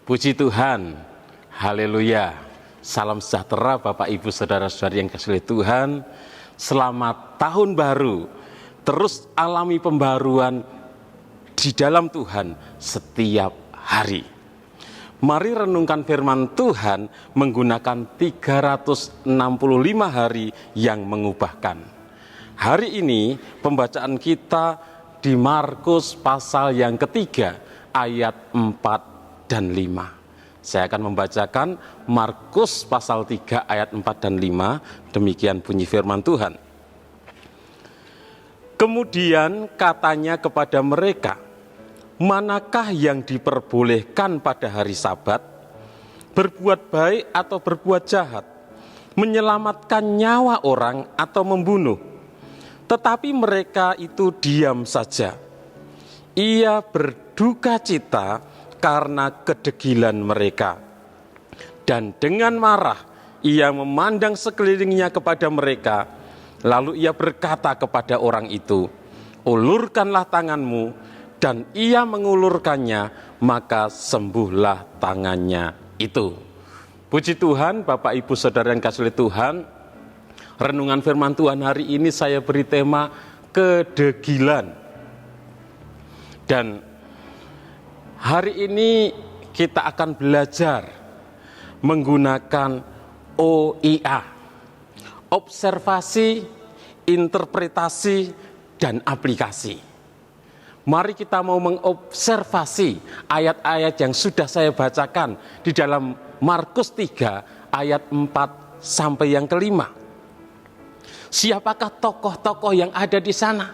Puji Tuhan, haleluya. Salam sejahtera Bapak Ibu Saudara-saudari yang kasih Tuhan. Selamat tahun baru. Terus alami pembaruan di dalam Tuhan setiap hari. Mari renungkan firman Tuhan menggunakan 365 hari yang mengubahkan. Hari ini pembacaan kita di Markus pasal yang ketiga ayat 4 dan 5. Saya akan membacakan Markus pasal 3 ayat 4 dan 5. Demikian bunyi firman Tuhan. Kemudian katanya kepada mereka, manakah yang diperbolehkan pada hari Sabat? Berbuat baik atau berbuat jahat? Menyelamatkan nyawa orang atau membunuh? Tetapi mereka itu diam saja. Ia berduka cita karena kedegilan mereka. Dan dengan marah, ia memandang sekelilingnya kepada mereka. Lalu ia berkata kepada orang itu, ulurkanlah tanganmu. Dan ia mengulurkannya, maka sembuhlah tangannya itu. Puji Tuhan, Bapak Ibu Saudara yang kasih Tuhan. Renungan firman Tuhan hari ini saya beri tema kedegilan. Dan hari ini kita akan belajar menggunakan OIA, observasi, interpretasi, dan aplikasi. Mari kita mau mengobservasi ayat-ayat yang sudah saya bacakan di dalam Markus 3 ayat 4 sampai yang kelima. Siapakah tokoh-tokoh yang ada di sana?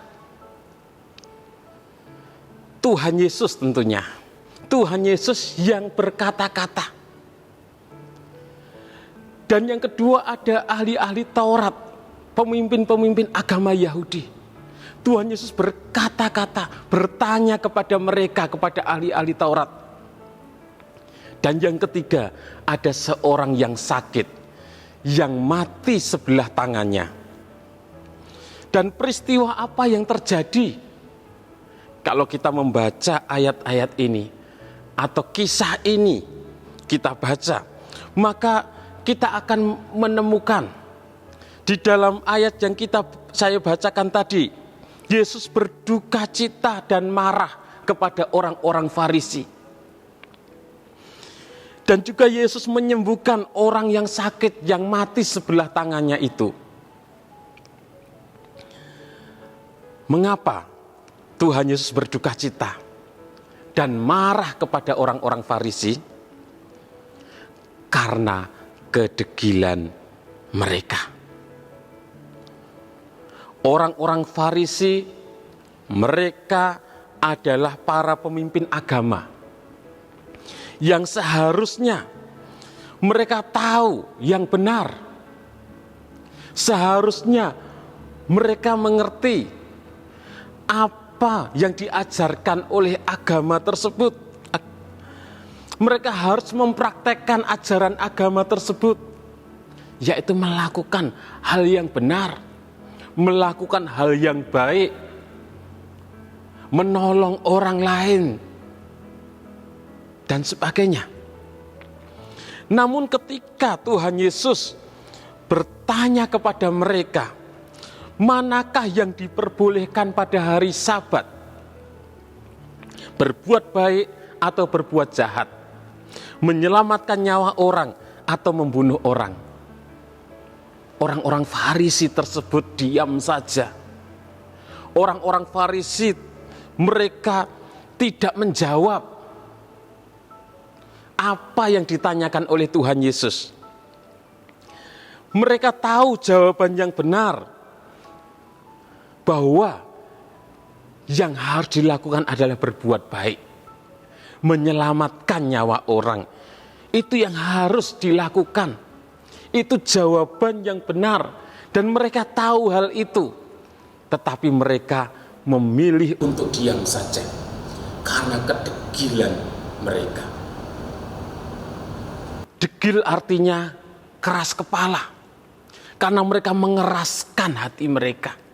Tuhan Yesus tentunya. Tuhan Yesus yang berkata-kata. Dan yang kedua ada ahli-ahli Taurat, pemimpin-pemimpin agama Yahudi. Tuhan Yesus berkata-kata, bertanya kepada mereka, kepada ahli-ahli Taurat. Dan yang ketiga ada seorang yang sakit, yang mati sebelah tangannya. Dan peristiwa apa yang terjadi? Kalau kita membaca ayat-ayat ini, atau kisah ini kita baca, maka kita akan menemukan di dalam ayat yang saya bacakan tadi, Yesus berduka cita dan marah kepada orang-orang Farisi. Dan juga Yesus menyembuhkan orang yang sakit, yang mati sebelah tangannya itu. Mengapa Tuhan Yesus berduka cita dan marah kepada orang-orang Farisi? Karena kedegilan mereka. Orang-orang Farisi, mereka adalah para pemimpin agama yang seharusnya mereka tahu yang benar. Seharusnya mereka mengerti apa yang diajarkan oleh agama tersebut. Mereka harus mempraktekkan ajaran agama tersebut, yaitu melakukan hal yang benar, melakukan hal yang baik, menolong orang lain, dan sebagainya. Namun ketika Tuhan Yesus bertanya kepada mereka, manakah yang diperbolehkan pada hari Sabat? Berbuat baik atau berbuat jahat? Menyelamatkan nyawa orang atau membunuh orang? Orang-orang Farisi tersebut diam saja. Orang-orang Farisi mereka tidak menjawab apa yang ditanyakan oleh Tuhan Yesus. Mereka tahu jawaban yang benar, bahwa yang harus dilakukan adalah berbuat baik, menyelamatkan nyawa orang. Itu yang harus dilakukan. Itu jawaban yang benar. Dan mereka tahu hal itu. Tetapi mereka memilih untuk diam saja. Karena kedegilan mereka. Degil artinya keras kepala. Karena mereka mengeraskan hati mereka.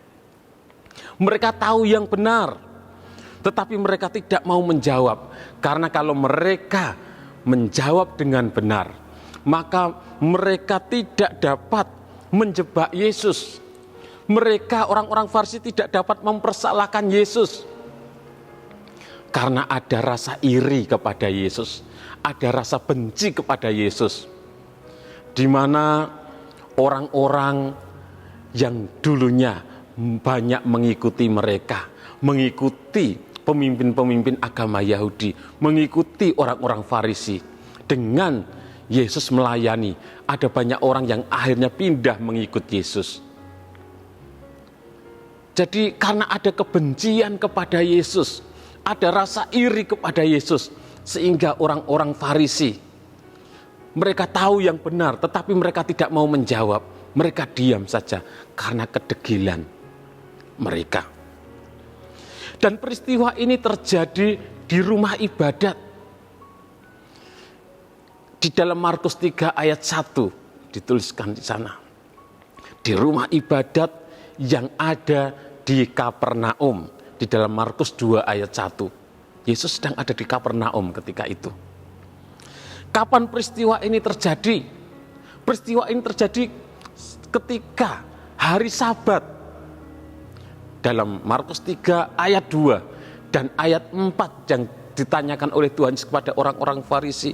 Mereka tahu yang benar, tetapi mereka tidak mau menjawab. Karena kalau mereka menjawab dengan benar, maka mereka tidak dapat menjebak Yesus. Mereka, orang-orang Farisi, tidak dapat mempersalahkan Yesus. Karena ada rasa iri kepada Yesus, ada rasa benci kepada Yesus. Di mana orang-orang yang dulunya banyak mengikuti mereka, mengikuti pemimpin-pemimpin agama Yahudi, mengikuti orang-orang Farisi. Dengan Yesus melayani, ada banyak orang yang akhirnya pindah mengikut Yesus. Jadi karena ada kebencian kepada Yesus, ada rasa iri kepada Yesus, sehingga orang-orang Farisi, mereka tahu yang benar, tetapi mereka tidak mau menjawab. Mereka diam saja karena kedegilan mereka. Dan peristiwa ini terjadi di rumah ibadat. Di dalam Markus 3 ayat 1 dituliskan di sana. Di rumah ibadat yang ada di Kapernaum. Di dalam Markus 2 ayat 1. Yesus sedang ada di Kapernaum ketika itu. Kapan peristiwa ini terjadi? Peristiwa ini terjadi ketika hari Sabat. Dalam Markus 3 ayat 2 dan ayat 4 yang ditanyakan oleh Tuhan kepada orang-orang Farisi.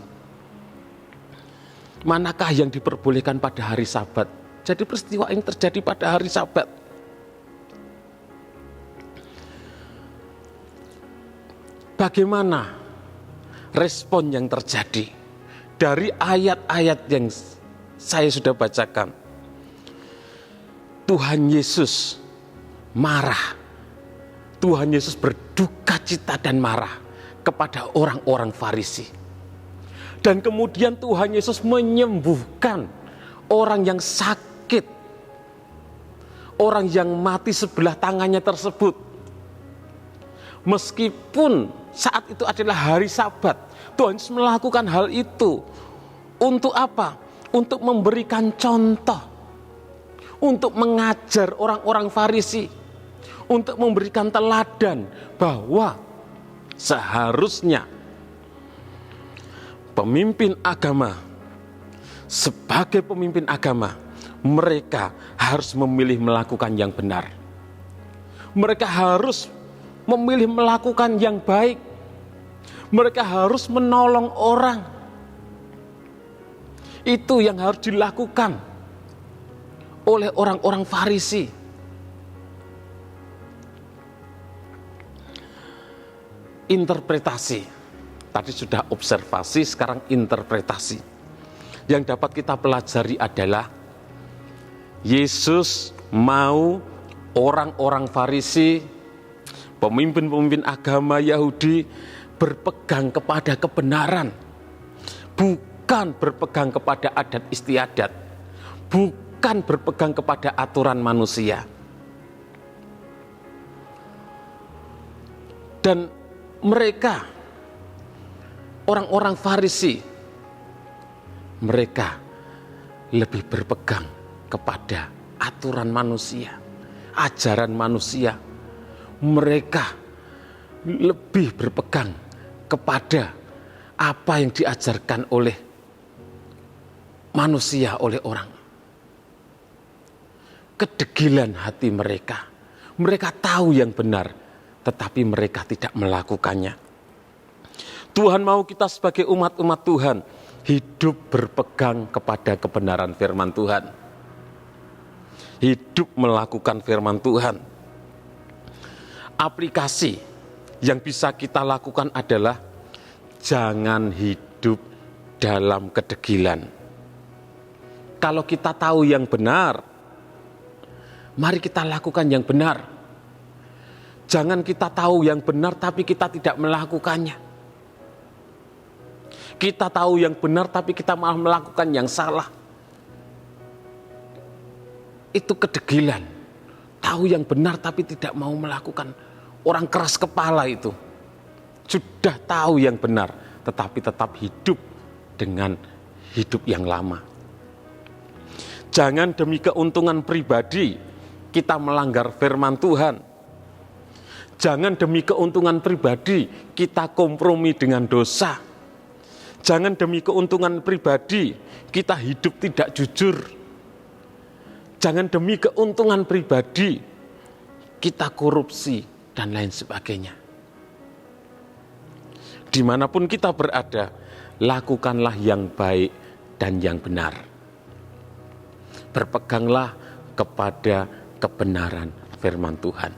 Manakah yang diperbolehkan pada hari Sabat? Jadi peristiwa ini terjadi pada hari Sabat. Bagaimana respon yang terjadi dari ayat-ayat yang saya sudah bacakan? Tuhan Yesus marah. Tuhan Yesus berduka cita dan marah kepada orang-orang Farisi. Dan kemudian Tuhan Yesus menyembuhkan orang yang sakit, orang yang mati sebelah tangannya tersebut. Meskipun saat itu adalah hari Sabat, Tuhan Yesus melakukan hal itu. Untuk apa? Untuk memberikan contoh, untuk mengajar orang-orang Farisi, untuk memberikan teladan bahwa seharusnya pemimpin agama, sebagai pemimpin agama, mereka harus memilih melakukan yang benar. Mereka harus memilih melakukan yang baik. Mereka harus menolong orang. Itu yang harus dilakukan oleh orang-orang Farisi. Interpretasi. Tadi sudah observasi, sekarang interpretasi. Yang dapat kita pelajari adalah Yesus mau orang-orang Farisi, pemimpin-pemimpin agama Yahudi berpegang kepada kebenaran, bukan berpegang kepada adat istiadat, bukan berpegang kepada aturan manusia. Dan mereka, orang-orang Farisi, mereka lebih berpegang kepada aturan manusia, ajaran manusia. Mereka lebih berpegang kepada apa yang diajarkan oleh manusia, oleh orang. Kedegilan hati mereka. Mereka tahu yang benar, tetapi mereka tidak melakukannya. Tuhan mau kita sebagai umat-umat Tuhan hidup berpegang kepada kebenaran firman Tuhan. Hidup melakukan firman Tuhan. Aplikasi yang bisa kita lakukan adalah jangan hidup dalam kedegilan. Kalau kita tahu yang benar, mari kita lakukan yang benar. Jangan kita tahu yang benar tapi kita tidak melakukannya. Kita tahu yang benar tapi kita malah melakukan yang salah. Itu kedegilan. Tahu yang benar tapi tidak mau melakukan. Orang keras kepala itu. Sudah tahu yang benar tetapi tetap hidup dengan hidup yang lama. Jangan demi keuntungan pribadi kita melanggar firman Tuhan. Jangan demi keuntungan pribadi kita kompromi dengan dosa. Jangan demi keuntungan pribadi kita hidup tidak jujur. Jangan demi keuntungan pribadi kita korupsi dan lain sebagainya. Dimanapun kita berada, lakukanlah yang baik dan yang benar. Berpeganglah kepada kebenaran firman Tuhan.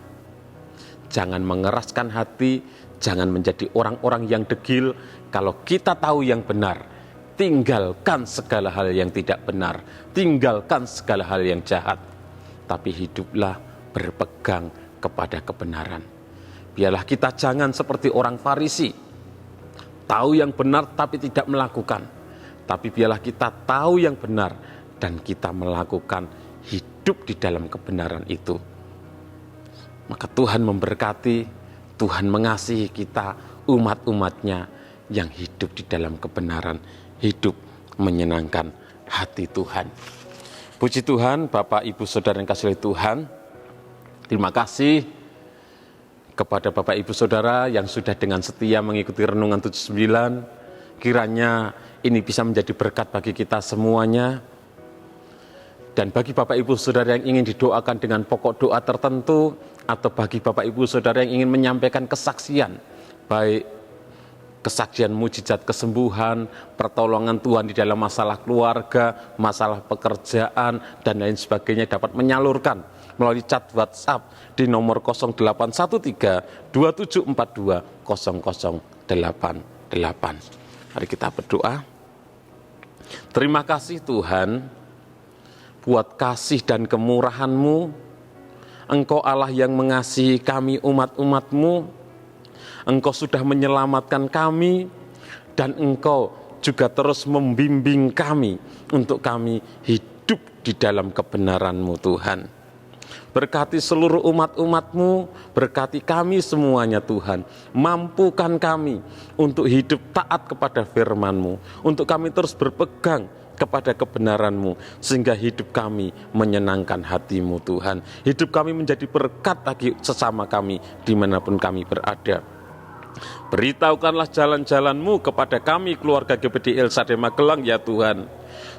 Jangan mengeraskan hati, jangan menjadi orang-orang yang degil. Kalau kita tahu yang benar, tinggalkan segala hal yang tidak benar, tinggalkan segala hal yang jahat. Tapi hiduplah berpegang kepada kebenaran. Biarlah kita jangan seperti orang Farisi, tahu yang benar tapi tidak melakukan. Tapi biarlah kita tahu yang benar dan kita melakukan, hidup di dalam kebenaran itu. Maka Tuhan memberkati, Tuhan mengasihi kita, umat-umatnya yang hidup di dalam kebenaran, hidup menyenangkan hati Tuhan. Puji Tuhan, Bapak, Ibu, Saudara yang kasih oleh Tuhan. Terima kasih kepada Bapak, Ibu, Saudara yang sudah dengan setia mengikuti Renungan 79. Kiranya ini bisa menjadi berkat bagi kita semuanya. Dan bagi Bapak, Ibu, Saudara yang ingin didoakan dengan pokok doa tertentu, atau bagi Bapak, Ibu, Saudara yang ingin menyampaikan kesaksian, baik kesaksian mujizat kesembuhan, pertolongan Tuhan di dalam masalah keluarga, masalah pekerjaan, dan lain sebagainya, dapat menyalurkan melalui chat WhatsApp di nomor 0813 2742 0088. Mari kita berdoa. Terima kasih Tuhan buat kasih dan kemurahan-Mu. Engkau Allah yang mengasihi kami umat-umat-Mu. Engkau sudah menyelamatkan kami, dan Engkau juga terus membimbing kami untuk kami hidup di dalam kebenaran-Mu Tuhan. Berkati seluruh umat-umat-Mu, berkati kami semuanya Tuhan. Mampukan kami untuk hidup taat kepada firman-Mu, untuk kami terus berpegang kepada kebenaran-Mu, sehingga hidup kami menyenangkan hati-Mu Tuhan. Hidup kami menjadi berkat bagi sesama kami dimanapun kami berada. Beritahukanlah jalan-jalan-Mu kepada kami keluarga GBD El Shaddai Magelang ya Tuhan.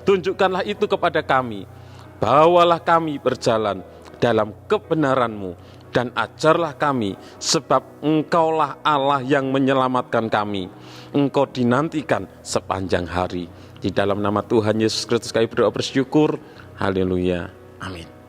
Tunjukkanlah itu kepada kami. Bawalah kami berjalan dalam kebenaran-Mu, dan ajarlah kami, sebab Engkaulah Allah yang menyelamatkan kami. Engkau dinantikan sepanjang hari. Di dalam nama Tuhan Yesus Kristus kami berdoa bersyukur. Haleluya. Amin.